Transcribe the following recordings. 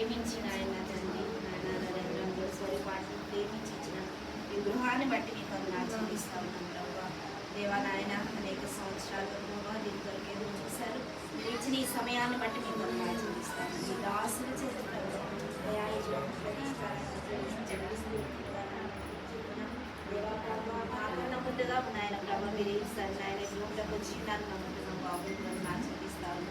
ప్రేమించిన ఆయన తండ్రి నాయన నరేంద్రంలో స్వరపాటిని ప్రేమించి ఇచ్చిన ఈ గృహాన్ని బట్టి మీకు ఆచరిస్తా ఉన్నాం ప్రభావ. దేవా నాయన అనేక సంవత్సరాలుగా ప్రభావ దీని కొరకు ఎదురు చూశారు. మీరు ఇచ్చిన ఈ సమయాన్ని బట్టి మీకు ఆచరిస్తాను. మీ దాసుల చేత ప్రభావ అయా ఈ దేవా ప్రభావ నాకన్నా ముందుగా నాయన ప్రభావ మీరు ఇస్తారు నాయన గృహంలోకి వచ్చి నాకు నమ్ముతున్నాం బాబు ఆచరిస్తాను.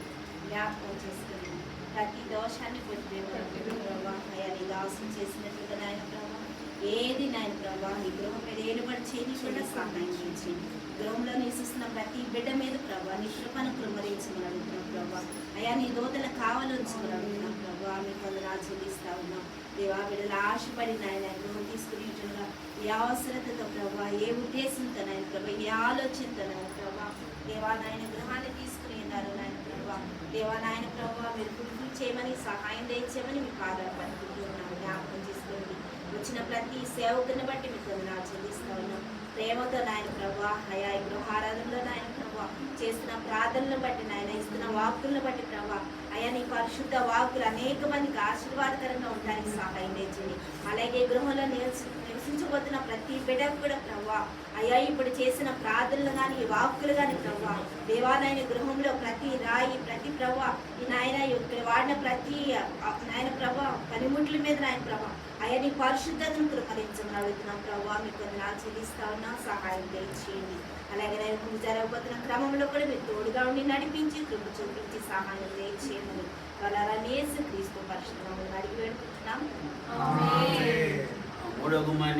జ్ఞాపకం చేసుకుని ప్రతి దోషాన్ని కొట్టివేయడం ప్రభావ అయ్యా నీ దాసం చేసినట్లుగా నాయన ప్రభావ ఏది నాయన ప్రభావ ఈ గృహం మీద ఏలుబడి చేయకుండా సహాయం చేసి గృహంలో నివసిస్తున్న ప్రతి బిడ్డ మీద ప్రభావ నీ కృపను కృమరించమని అడుగుతున్నాం ప్రభావ. అయ్యా నీ దోతల కావలు ఉంచమని అడుగుతున్నాం ప్రభావ. మీ కొందరు ఆచరిస్తా ఉన్నాం దేవా. బిడ్డలు ఆశపడి నాయన గృహం తీసుకుని ఏ అవసరతతో ప్రభావ ఏ ఉద్దేశంతో నాయన ప్రభావ ఏ ఆలోచనతో నాయన ప్రభావ దేవా నాయన గృహాన్ని తీసుకుని ఉన్నారు నాయన ప్రభావ. దేవా నాయన ప్రభావ మీరు ఫుల్ఫిల్ చేయమని సహాయం తెచ్చేయమని మీకు ఆధారపడుతున్నాను. జ్ఞాపకం చేసుకోండి వచ్చిన ప్రతి సేవకుని బట్టి మీకు చెల్లిస్తా ఉన్నాం ప్రేమతో నాయన ప్రభా. అయా ఈ గృహారాధనలో నాయన ప్రభా చేస్తున్న ప్రార్థనలు బట్టి నాయన ఇస్తున్న వాక్కులను బట్టి ప్రభా అయా నీ పరిశుద్ధ వాక్కులు అనేక మందికి ఆశీర్వాదకరంగా ఉండడానికి సహాయం తెచ్చింది. అలాగే గృహంలో నివసించబోతున్న ప్రతి బిడ్డకు కూడా ప్రభా అయ్యా ఇప్పుడు చేసిన ప్రార్థనలు కానీ ఈ వాక్కులు కానీ ప్రభా దేవాలయన గృహంలో ప్రతి రాయి ప్రతి ప్రభా ఈ నాయన ఇక్కడ వాడిన ప్రతి నాయన ప్రభా పనిముట్ల మీద నాయన ప్రభా అయ్యా నీ పరిశుద్ధతను కృపరించమని అడుగుతున్నాం ప్రభా. మీకు చెల్లిస్తా ఉన్నా సహాయం చేయండి. అలాగే నేను ముందు జరగబోతున్న క్రమంలో కూడా మీరు తోడుగా ఉండి నడిపించి కృప చూపించి సహాయం చేయండి. వాళ్ళ యేసు క్రీస్తు పరిశుద్ధ అడిగి వేడుకుంటున్నాం.